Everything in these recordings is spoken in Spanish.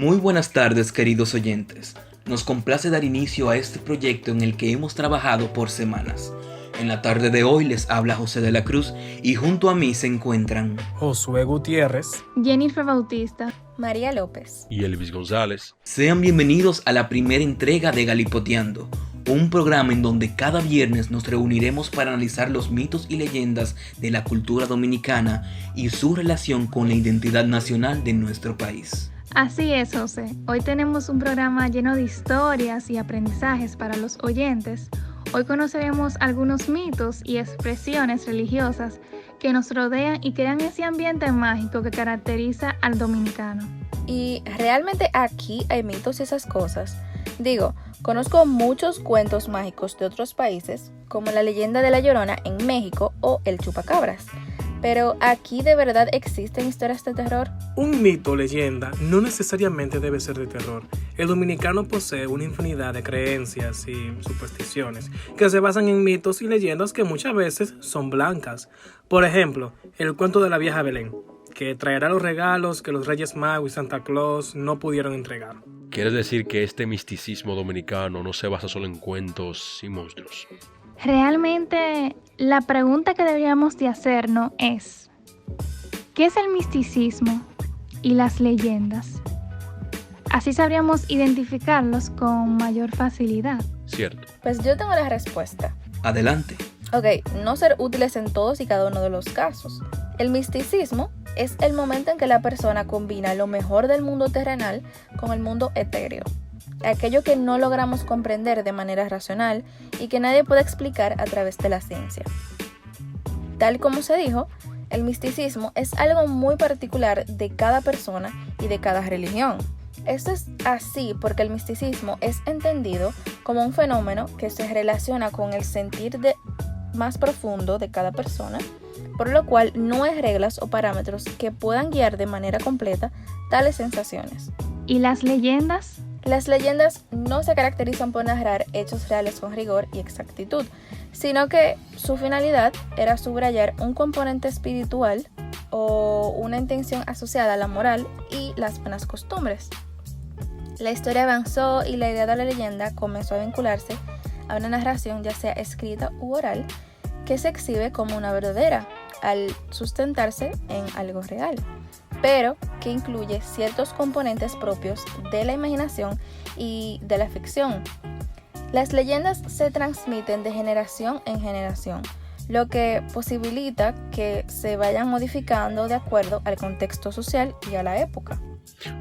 Muy buenas tardes, queridos oyentes. Nos complace dar inicio a este proyecto en el que hemos trabajado por semanas. En la tarde de hoy les habla José de la Cruz y junto a mí se encuentran Josué Gutiérrez, Jennifer Bautista, María López y Elvis González. Sean bienvenidos a la primera entrega de Galipoteando, un programa en donde cada viernes nos reuniremos para analizar los mitos y leyendas de la cultura dominicana y su relación con la identidad nacional de nuestro país. Así es, José. Hoy tenemos un programa lleno de historias y aprendizajes para los oyentes. Hoy conoceremos algunos mitos y expresiones religiosas que nos rodean y crean ese ambiente mágico que caracteriza al dominicano. Y realmente aquí hay mitos y esas cosas. Conozco muchos cuentos mágicos de otros países, como la leyenda de La Llorona en México o el Chupacabras. Pero ¿aquí de verdad existen historias de terror? un mito o leyenda no necesariamente debe ser de terror. El dominicano posee una infinidad de creencias y supersticiones que se basan en mitos y leyendas que muchas veces son blancas. Por ejemplo, el cuento de la vieja Belén, que traerá los regalos que los Reyes Magos y Santa Claus no pudieron entregar. ¿Quieres decir que este misticismo dominicano no se basa solo en cuentos y monstruos? Realmente, la pregunta que deberíamos de hacernos es: ¿qué es el misticismo y las leyendas? Así sabríamos identificarlos con mayor facilidad. Cierto. Pues yo tengo la respuesta. Adelante. No ser útiles en todos y cada uno de los casos. El misticismo es el momento en que la persona combina lo mejor del mundo terrenal con el mundo etéreo. Aquello que no logramos comprender de manera racional y que nadie puede explicar a través de la ciencia. Tal como se dijo, el misticismo es algo muy particular de cada persona y de cada religión. Esto es así porque el misticismo es entendido como un fenómeno que se relaciona con el sentir más profundo de cada persona, por lo cual no hay reglas o parámetros que puedan guiar de manera completa tales sensaciones. ¿Y las leyendas? Las leyendas no se caracterizan por narrar hechos reales con rigor y exactitud, sino que su finalidad era subrayar un componente espiritual o una intención asociada a la moral y las buenas costumbres. La historia avanzó y la idea de la leyenda comenzó a vincularse a una narración ya sea escrita u oral que se exhibe como una verdadera al sustentarse en algo real, pero que incluye ciertos componentes propios de la imaginación y de la ficción. Las leyendas se transmiten de generación en generación, lo que posibilita que se vayan modificando de acuerdo al contexto social y a la época.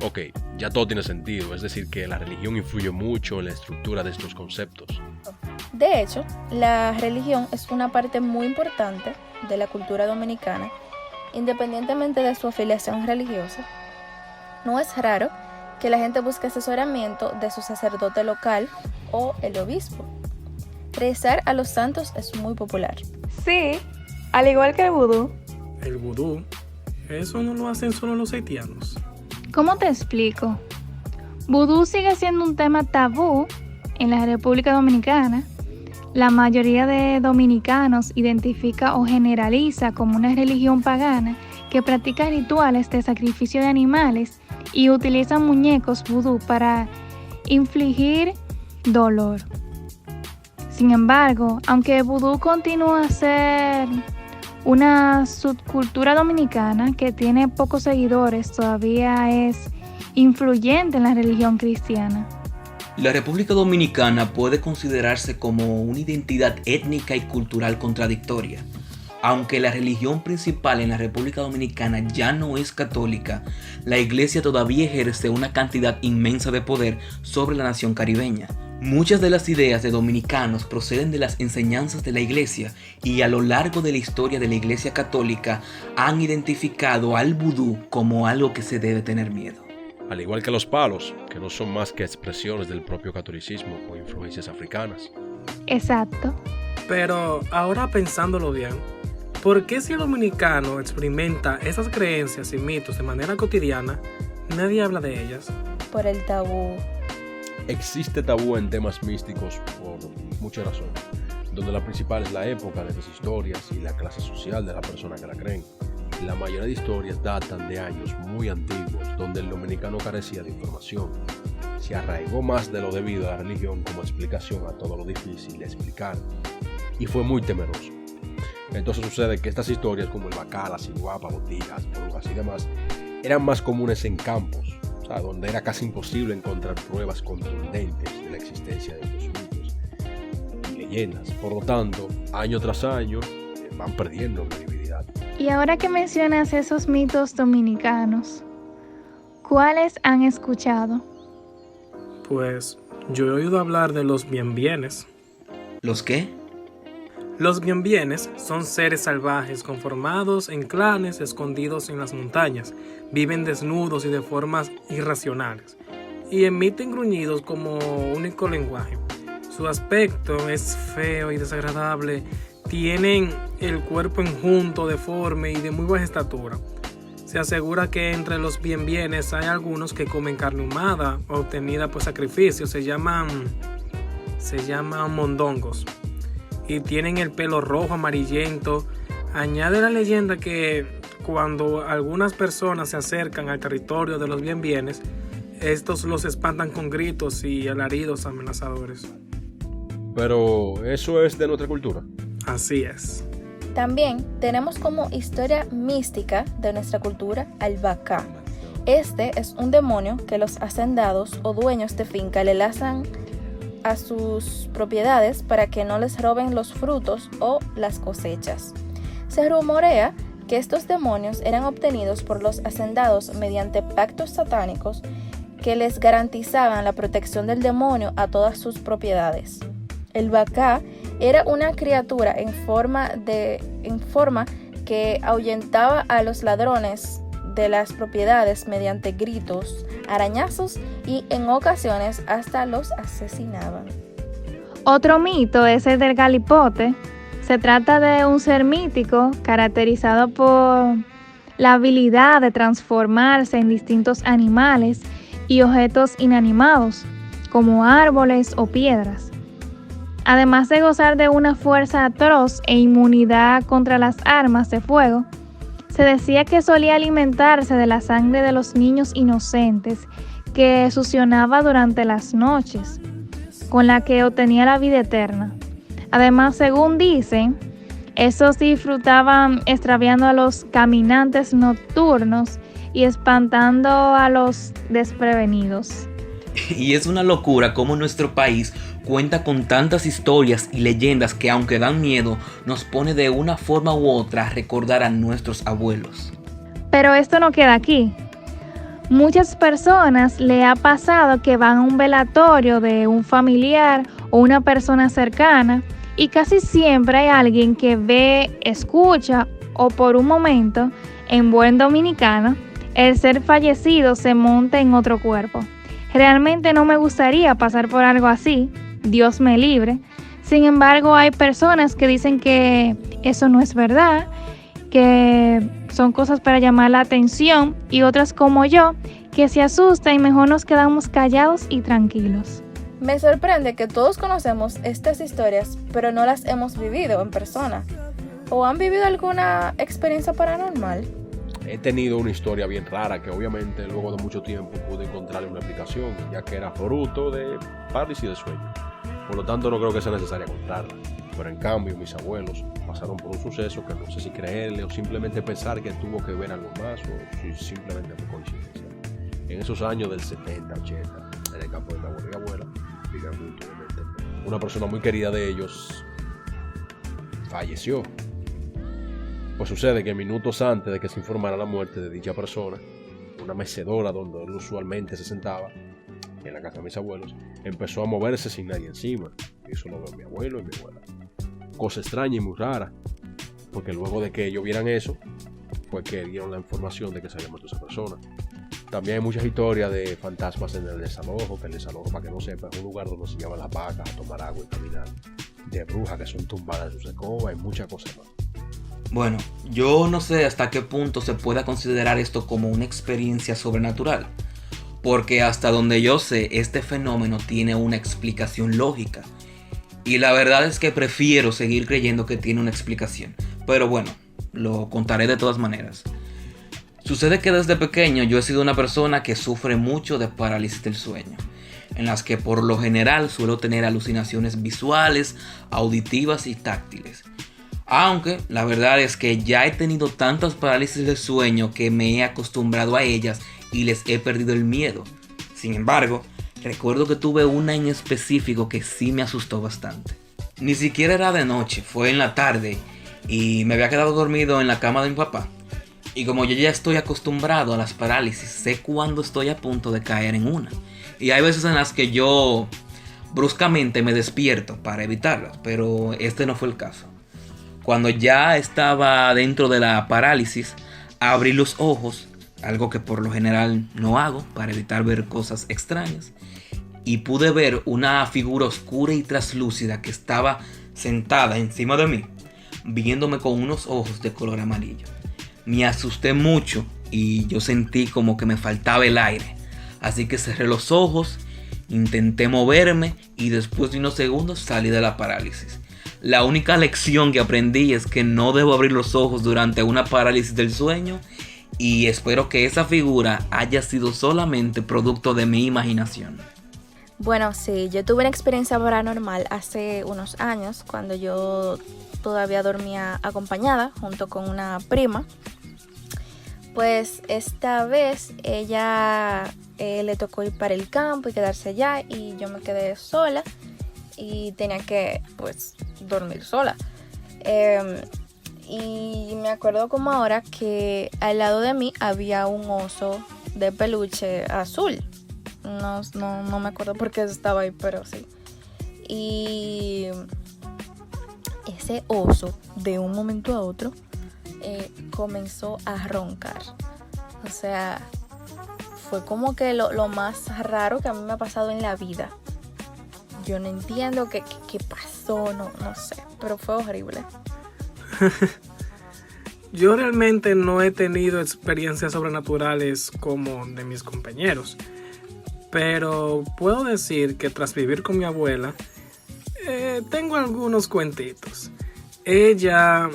Ok, ya todo tiene sentido, es decir, que la religión influye mucho en la estructura de estos conceptos. De hecho, la religión es una parte muy importante de la cultura dominicana, independientemente de su afiliación religiosa. No es raro que la gente busque asesoramiento de su sacerdote local o el obispo. Rezar a los santos es muy popular. Sí, al igual que el vudú. El vudú, eso no lo hacen solo los haitianos. ¿Cómo te explico? Vudú sigue siendo un tema tabú en la República Dominicana. La mayoría de dominicanos identifica o generaliza como una religión pagana que practica rituales de sacrificio de animales y utiliza muñecos vudú para infligir dolor. Sin embargo, aunque vudú continúa a ser una subcultura dominicana que tiene pocos seguidores, todavía es influyente en la religión cristiana. La República Dominicana puede considerarse como una identidad étnica y cultural contradictoria. Aunque la religión principal en la República Dominicana ya no es católica, la Iglesia todavía ejerce una cantidad inmensa de poder sobre la nación caribeña. Muchas de las ideas de dominicanos proceden de las enseñanzas de la Iglesia y a lo largo de la historia de la Iglesia católica han identificado al vudú como algo que se debe tener miedo. Al igual que los palos, que no son más que expresiones del propio catolicismo o influencias africanas. Exacto. Pero ahora pensándolo bien, ¿por qué si el dominicano experimenta esas creencias y mitos de manera cotidiana, nadie habla de ellas? Por el tabú. Existe tabú en temas místicos por muchas razones, donde la principal es la época de las historias y la clase social de la persona que la creen. la mayoría de historias datan de años muy antiguos, donde el dominicano carecía de información. Se arraigó más de lo debido a la religión como explicación a todo lo difícil de explicar, y fue muy temeroso. Entonces sucede que estas historias como el Bacá, la Ciguapa, Botijas, brujas y demás eran más comunes en campos, o sea, donde era casi imposible encontrar pruebas contundentes de la existencia de estos mitos y leyendas. Por lo tanto, año tras año van perdiendo credibilidad. Y ahora que mencionas esos mitos dominicanos, ¿cuáles han escuchado? Pues yo he oído hablar de los bienbienes. ¿Los qué? Los bienbienes son seres salvajes conformados en clanes escondidos en las montañas. Viven desnudos y de formas irracionales y emiten gruñidos como único lenguaje. Su aspecto es feo y desagradable. Tienen el cuerpo enjunto, deforme y de muy baja estatura. Se asegura que entre los bienbienes hay algunos que comen carne humada obtenida por sacrificio. Se llaman mondongos. Y tienen el pelo rojo amarillento. Añade la leyenda que cuando algunas personas se acercan al territorio de los bienbienes, estos los espantan con gritos y alaridos amenazadores. Pero eso es de nuestra cultura. Así es. También tenemos como historia mística de nuestra cultura al Bacá. Este es un demonio que los hacendados o dueños de finca le lanzan a sus propiedades para que no les roben los frutos o las cosechas. Se rumorea que estos demonios eran obtenidos por los hacendados mediante pactos satánicos que les garantizaban la protección del demonio a todas sus propiedades. El Bacá era una criatura en forma que ahuyentaba a los ladrones de las propiedades mediante gritos, arañazos y en ocasiones hasta los asesinaban. Otro mito es el del galipote. Se trata de un ser mítico caracterizado por la habilidad de transformarse en distintos animales y objetos inanimados, como árboles o piedras. Además de gozar de una fuerza atroz e inmunidad contra las armas de fuego, se decía que solía alimentarse de la sangre de los niños inocentes que succionaba durante las noches, con la que obtenía la vida eterna. Además, según dicen, estos disfrutaban extraviando a los caminantes nocturnos y espantando a los desprevenidos. Y es una locura cómo nuestro país cuenta con tantas historias y leyendas que, aunque dan miedo, nos pone de una forma u otra a recordar a nuestros abuelos. Pero esto no queda aquí. Muchas personas le ha pasado que van a un velatorio de un familiar o una persona cercana y casi siempre hay alguien que ve, escucha o por un momento, en buen dominicano, el ser fallecido se monta en otro cuerpo. Realmente no me gustaría pasar por algo así, Dios me libre. Sin embargo, hay personas que dicen que eso no es verdad, que son cosas para llamar la atención, y otras como yo, que se asustan y mejor nos quedamos callados y tranquilos. Me sorprende que todos conocemos estas historias, pero no las hemos vivido en persona. ¿O han vivido alguna experiencia paranormal? He tenido una historia bien rara que obviamente luego de mucho tiempo pude encontrarle una explicación, ya que era fruto de parálisis de sueño. Por lo tanto, no creo que sea necesaria contarla. Pero en cambio, mis abuelos pasaron por un suceso que no sé si creerle o simplemente pensar que tuvo que ver algo más o si simplemente fue coincidencia. En esos años del 70, 80, en el campo de mi abuelo y abuela, vivían juntos, obviamente. Una persona muy querida de ellos falleció. Pues sucede que minutos antes de que se informara la muerte de dicha persona, una mecedora donde él usualmente se sentaba, en la casa de mis abuelos, empezó a moverse sin nadie encima. Y eso lo veo mi abuelo y mi abuela. Cosa extraña y muy rara, porque luego de que ellos vieran eso, fue que dieron la información de que se había muerto esa persona. También hay muchas historias de fantasmas en el desalojo, que el desalojo, para que no sepa, es un lugar donde se llevan las vacas a tomar agua y caminar. De brujas que son tumbadas en sus escobas y muchas cosas más. Bueno, yo no sé hasta qué punto se pueda considerar esto como una experiencia sobrenatural, porque hasta donde yo sé, este fenómeno tiene una explicación lógica. Y la verdad es que prefiero seguir creyendo que tiene una explicación. Pero bueno, lo contaré de todas maneras. Sucede que desde pequeño yo he sido una persona que sufre mucho de parálisis del sueño, en las que por lo general suelo tener alucinaciones visuales, auditivas y táctiles. Aunque la verdad es que ya he tenido tantas parálisis del sueño que me he acostumbrado a ellas y les he perdido el miedo. Sin embargo, recuerdo que tuve una en específico que sí me asustó bastante. Ni siquiera era de noche, fue en la tarde y me había quedado dormido en la cama de mi papá. Y como yo ya estoy acostumbrado a las parálisis, sé cuándo estoy a punto de caer en una. Y hay veces en las que yo bruscamente me despierto para evitarlas, pero este no fue el caso. Cuando ya estaba dentro de la parálisis, abrí los ojos, algo que por lo general no hago para evitar ver cosas extrañas, y pude ver una figura oscura y traslúcida que estaba sentada encima de mí, viéndome con unos ojos de color amarillo. Me asusté mucho y yo sentí como que me faltaba el aire, así que cerré los ojos, intenté moverme y después de unos segundos salí de la parálisis. La única lección que aprendí es que no debo abrir los ojos durante una parálisis del sueño, y espero que esa figura haya sido solamente producto de mi imaginación. Bueno, sí, yo tuve una experiencia paranormal hace unos años cuando yo todavía dormía acompañada junto con una prima. Pues esta vez ella le tocó ir para el campo y quedarse allá, y yo me quedé sola y tenía que pues dormir sola. Y me acuerdo como ahora que al lado de mí había un oso de peluche azul. No me acuerdo por qué estaba ahí, pero sí. Y ese oso de un momento a otro comenzó a roncar. O sea, fue como que lo más raro que a mí me ha pasado en la vida. Yo no entiendo qué pasó, no sé, pero fue horrible. Yo realmente no he tenido experiencias sobrenaturales como de mis compañeros, pero puedo decir que tras vivir con mi abuela, tengo algunos cuentitos. Ella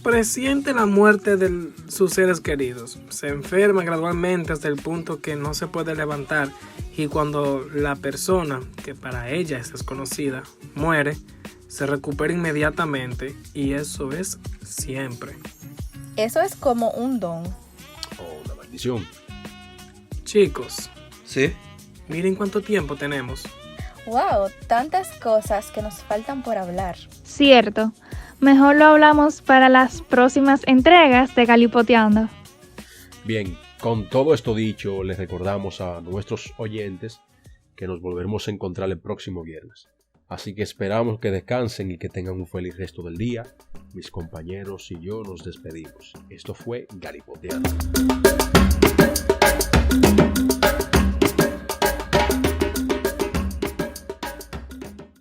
presiente la muerte de sus seres queridos, se enferma gradualmente hasta el punto que no se puede levantar, y cuando la persona, que para ella es desconocida, muere, se recupera inmediatamente, y eso es siempre. Eso es como un don. Oh, una maldición. Chicos, ¿Sí? miren cuánto tiempo tenemos. Wow, tantas cosas que nos faltan por hablar. Cierto. Mejor lo hablamos para las próximas entregas de Galipoteando. Bien, con todo esto dicho, les recordamos a nuestros oyentes que nos volveremos a encontrar el próximo viernes. Así que esperamos que descansen y que tengan un feliz resto del día. Mis compañeros y yo nos despedimos. Esto fue Galipoteando.